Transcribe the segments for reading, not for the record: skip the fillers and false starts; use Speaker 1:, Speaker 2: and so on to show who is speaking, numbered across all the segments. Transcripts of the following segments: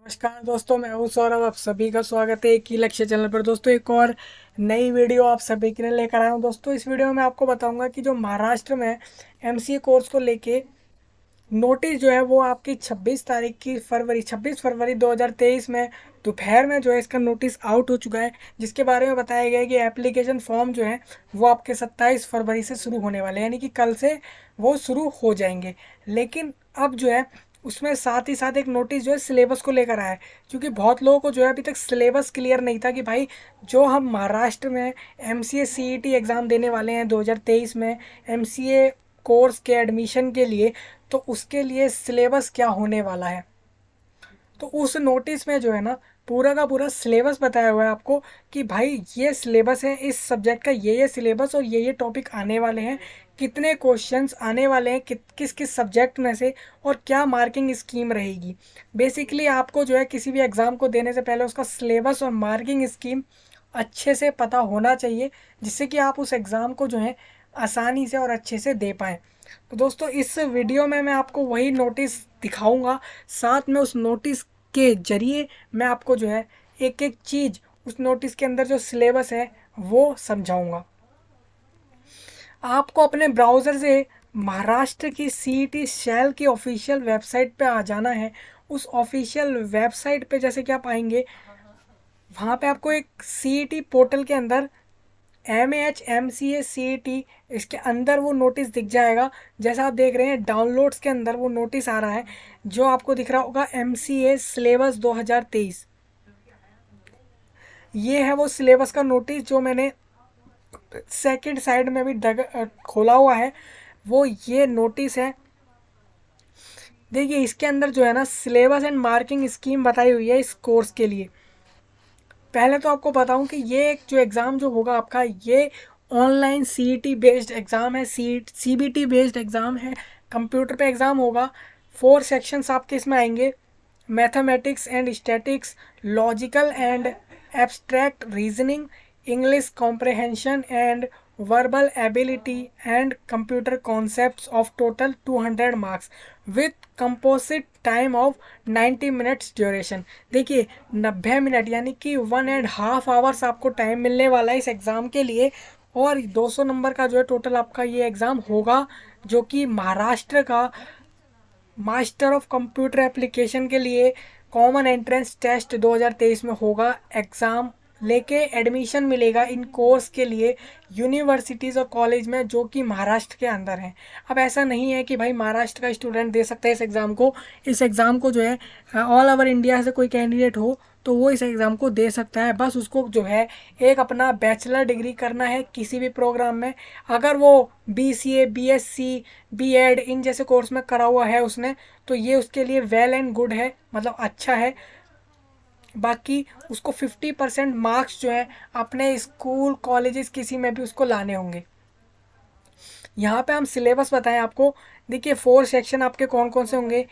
Speaker 1: नमस्कार दोस्तों, मैं हूं सौरभ। आप सभी का स्वागत है एक ही लक्ष्य चैनल पर। दोस्तों, एक और नई वीडियो आप सभी के लिए लेकर आया हूं। दोस्तों, इस वीडियो में मैं आपको बताऊंगा कि जो महाराष्ट्र में एमसीए कोर्स को लेके नोटिस जो है वो आपकी 26 फरवरी 2023 में दोपहर में जो है इसका नोटिस आउट हो चुका है, जिसके बारे में बताया गया है कि एप्लीकेशन फॉर्म जो है वो आपके 27 फरवरी से शुरू होने वाले हैं, यानी कि कल से वो शुरू हो जाएंगे। लेकिन अब जो है उसमें साथ ही साथ एक नोटिस जो है सिलेबस को लेकर आया है, क्योंकि बहुत लोगों को जो है अभी तक सिलेबस क्लियर नहीं था कि भाई जो हम महाराष्ट्र में एमसीए सीईटी एग्ज़ाम देने वाले हैं 2023 में एमसीए कोर्स के एडमिशन के लिए, तो उसके लिए सिलेबस क्या होने वाला है। तो उस नोटिस में जो है ना पूरा का पूरा सिलेबस बताया हुआ है आपको कि भाई ये सिलेबस है, इस सब्जेक्ट का ये सिलेबस और ये टॉपिक आने वाले हैं, कितने क्वेश्चंस आने वाले हैं किस किस सब्जेक्ट में से, और क्या मार्किंग स्कीम रहेगी। बेसिकली आपको जो है किसी भी एग्ज़ाम को देने से पहले उसका सिलेबस और मार्किंग स्कीम अच्छे से पता होना चाहिए, जिससे कि आप उस एग्ज़ाम को जो है आसानी से और अच्छे से दे पाएँ। तो दोस्तों, इस वीडियो में मैं आपको वही नोटिस दिखाऊंगा, साथ में उस नोटिस के जरिए मैं आपको जो है एक एक चीज़ उस नोटिस के अंदर जो सिलेबस है वो समझाऊंगा। आपको अपने ब्राउज़र से महाराष्ट्र की सीईटी शैल की ऑफिशियल वेबसाइट पे आ जाना है। उस ऑफिशियल वेबसाइट पे जैसे कि आप आएंगे, वहाँ पे आपको एक सीईटी पोर्टल के अंदर MHMCA CET इसके अंदर वो नोटिस दिख जाएगा। जैसा आप देख रहे हैं डाउनलोड्स के अंदर वो नोटिस आ रहा है, जो आपको दिख रहा होगा MCA सिलेबस 2023। ये है वो सिलेबस का नोटिस जो मैंने सेकंड साइड में भी खोला हुआ है, वो ये नोटिस है। देखिए, इसके अंदर जो है ना सिलेबस एंड मार्किंग स्कीम बताई हुई है इस कोर्स के लिए। पहले तो आपको बताऊं कि ये एक जो एग्ज़ाम जो होगा आपका, ये ऑनलाइन सीईटी बेस्ड एग्ज़ाम है, सीबीटी बेस्ड एग्ज़ाम है, कंप्यूटर पे एग्ज़ाम होगा। 4 सेक्शंस आपके इसमें आएंगे: mathematics and statics, logical and abstract reasoning, English comprehension and verbal ability and computer concepts of total 200 marks with composite time of 90 minutes duration. देखिए, 90 minute यानी कि 1.5 hours आपको टाइम मिलने वाला है इस एग्ज़ाम के लिए, और 200 नंबर का जो है टोटल आपका ये एग्ज़ाम होगा, जो कि महाराष्ट्र का मास्टर ऑफ कंप्यूटर एप्लीकेशन के लिए कॉमन एंट्रेंस टेस्ट 2023 में होगा। एग्ज़ाम लेके एडमिशन मिलेगा इन कोर्स के लिए यूनिवर्सिटीज़ और कॉलेज में जो कि महाराष्ट्र के अंदर हैं। अब ऐसा नहीं है कि भाई महाराष्ट्र का स्टूडेंट दे सकता है इस एग्ज़ाम को। इस एग्ज़ाम को जो है ऑल ओवर इंडिया से कोई कैंडिडेट हो तो वो इस एग्ज़ाम को दे सकता है। बस उसको जो है एक अपना बैचलर डिग्री करना है किसी भी प्रोग्राम में। अगर वो BCA BSc B.Ed इन जैसे कोर्स में करा हुआ है उसने, तो ये उसके लिए वेल एंड गुड है, मतलब अच्छा है। बाकी उसको 50% मार्क्स जो है अपने स्कूल कॉलेजेस किसी में भी उसको लाने होंगे। यहाँ पे हम सिलेबस बताएं आपको। देखिए, 4 सेक्शन आपके कौन कौन से होंगे।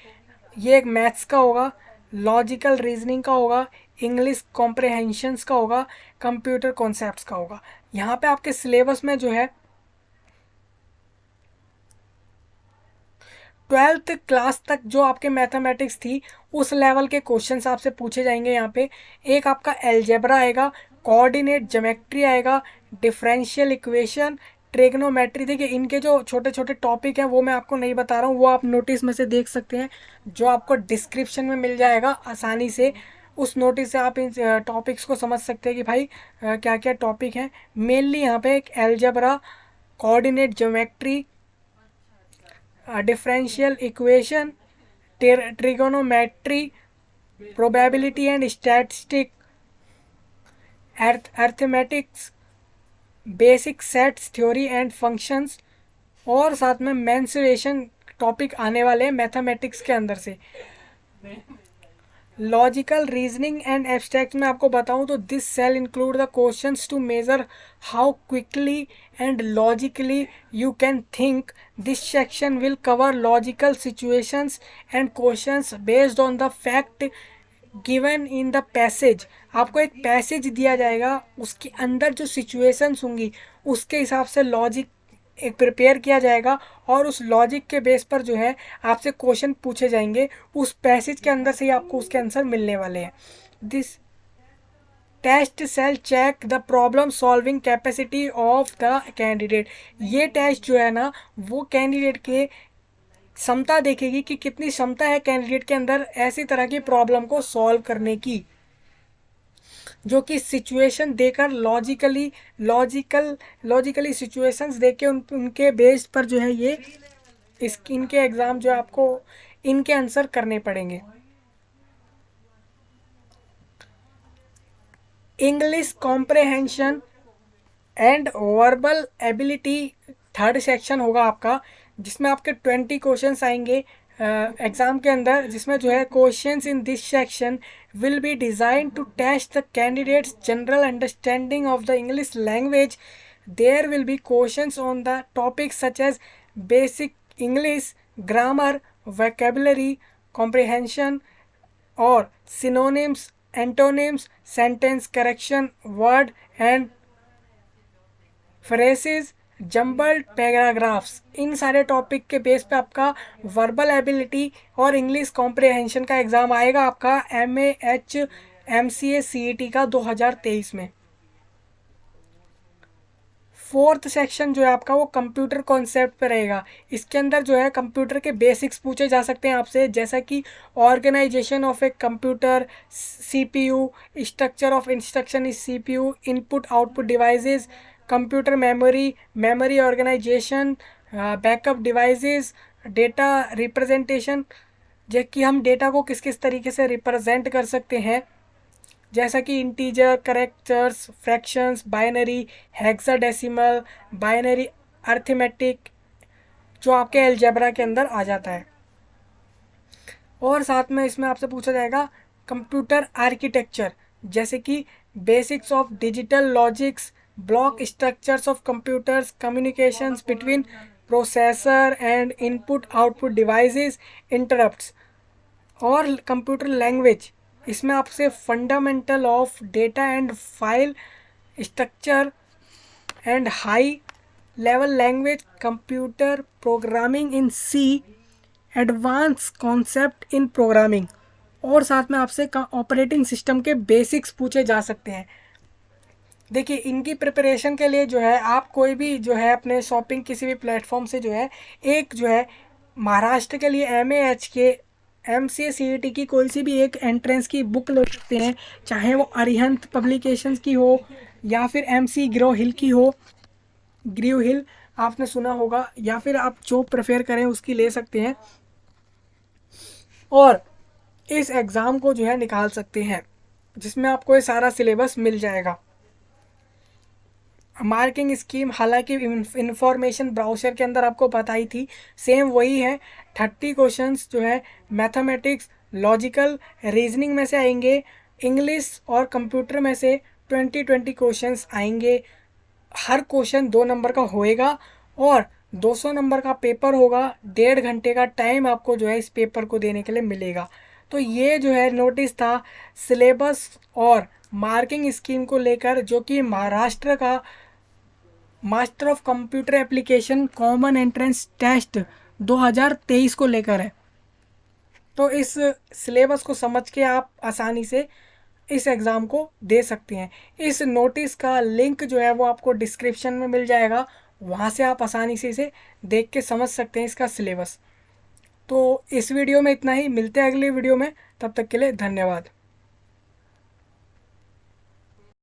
Speaker 1: ये एक मैथ्स का होगा, लॉजिकल रीजनिंग का होगा, इंग्लिश कॉम्प्रहेंशंस का होगा, कंप्यूटर कॉन्सेप्ट्स का होगा। यहाँ पे आपके सिलेबस में जो है 12th क्लास तक जो आपके मैथमेटिक्स थी उस लेवल के क्वेश्चंस आपसे पूछे जाएंगे। यहाँ पे एक आपका एलजेब्रा आएगा, कोऑर्डिनेट ज्योमेट्री आएगा, डिफरेंशियल इक्वेशन, ट्रिग्नोमेट्री। देखिए, इनके जो छोटे छोटे टॉपिक हैं वो मैं आपको नहीं बता रहा हूँ, वो आप नोटिस में से देख सकते हैं, जो आपको डिस्क्रिप्शन में मिल जाएगा आसानी से। उस नोटिस से आप इन टॉपिक्स को समझ सकते हैं कि भाई क्या क्या टॉपिक हैं। मेनली यहाँ पे एक algebra, coordinate geometry, differential equation, trigonometry, probability and statistic, arithmetics, basic sets theory and functions, और साथ में मेंसुरेशन टॉपिक आने वाले हैं मैथमेटिक्स के अंदर से। लॉजिकल रीजनिंग एंड एब्स्ट्रैक्ट में आपको बताऊं तो this shall include the questions to measure how quickly and logically you can think. This section will cover logical situations and questions based on the fact given in the passage. आपको एक passage दिया जाएगा, उसके अंदर जो situations होंगी उसके हिसाब से लॉजिक एक प्रिपेयर किया जाएगा और उस लॉजिक के बेस पर जो है आपसे क्वेश्चन पूछे जाएंगे, उस पैसेज के अंदर से ही आपको उसके आंसर मिलने वाले हैं। This test shall check the problem solving capacity of the candidate. ये टेस्ट जो है ना वो कैंडिडेट के क्षमता देखेगी कि कितनी क्षमता है कैंडिडेट के अंदर ऐसी तरह की प्रॉब्लम को सॉल्व करने की, जो कि सिचुएशन देकर लॉजिकली सिचुएशंस देख के उनके बेस्ड पर जो है ये इनके एग्ज़ाम जो आपको इनके आंसर करने पड़ेंगे। English comprehension and verbal ability third section होगा आपका, जिसमें आपके 20 क्वेश्चंस आएंगे एग्ज़ाम के अंदर, जिसमें जो है questions in this section will be design to test the candidates general understanding of the English language. There will be questions on the topics such as basic English, grammar, vocabulary, comprehension और synonyms, antonyms, sentence correction, word and phrases, jumbled paragraphs. इन सारे topic के base पे आपका verbal ability और English comprehension का exam आएगा आपका MAH CET का 2023 में। फोर्थ सेक्शन जो है आपका वो कंप्यूटर कॉन्सेप्ट पे रहेगा। इसके अंदर जो है कंप्यूटर के बेसिक्स पूछे जा सकते हैं आपसे, जैसा कि organisation of a computer, CPU, structure of instruction is CPU, input output devices, computer memory organisation, backup devices, data representation, जैसे कि हम डेटा को किस किस तरीके से रिप्रेजेंट कर सकते हैं, जैसा कि integer, characters, fractions, binary, hexadecimal, binary arithmetic, जो आपके अलजेब्रा के अंदर आ जाता है। और साथ में इसमें आपसे पूछा जाएगा कंप्यूटर आर्किटेक्चर, जैसे कि basics of digital logics, block structures of computers, communications between processor and input output devices, interrupts और कंप्यूटर लैंग्वेज। इसमें आपसे fundamental of data and file structure and high level language computer programming in C, advance concept in programming, और साथ में आपसे operating system के basics पूछे जा सकते हैं। देखिए इनकी प्रिपरेशन के लिए जो है आप कोई भी जो है अपने शॉपिंग किसी भी प्लेटफॉर्म से जो है एक जो है महाराष्ट्र के लिए MAH CET की कोई सी भी एक एंट्रेंस की बुक ले सकते हैं, चाहे वो अरिहंत पब्लिकेशंस की हो या फिर MC ग्रो हिल की हो, ग्रीव हिल आपने सुना होगा, या फिर आप जो प्रेफर करें उसकी ले सकते हैं और इस एग्ज़ाम को जो है निकाल सकते हैं, जिसमें आपको ये सारा सिलेबस मिल जाएगा। मार्किंग स्कीम हालांकि इंफॉर्मेशन ब्राउज़र के अंदर आपको बताई थी, सेम वही है। 30 क्वेश्चंस जो है मैथमेटिक्स, लॉजिकल, रीजनिंग में से आएंगे, इंग्लिश और कंप्यूटर में से 20 क्वेश्चंस आएंगे। हर क्वेश्चन 2 नंबर का होएगा और 200 नंबर का पेपर होगा। 1.5 घंटे का टाइम आपको जो है इस पेपर को देने के लिए मिलेगा। तो ये जो है नोटिस था सिलेबस और मार्किंग स्कीम को लेकर, जो कि महाराष्ट्र का master of computer application common entrance test 2023 को लेकर है। तो इस सिलेबस को समझ के आप आसानी से इस एग्ज़ाम को दे सकते हैं। इस नोटिस का लिंक जो है वो आपको डिस्क्रिप्शन में मिल जाएगा, वहाँ से आप आसानी से इसे देख के समझ सकते हैं इसका सिलेबस। तो इस वीडियो में इतना ही, मिलते हैं अगले वीडियो में, तब तक के लिए धन्यवाद।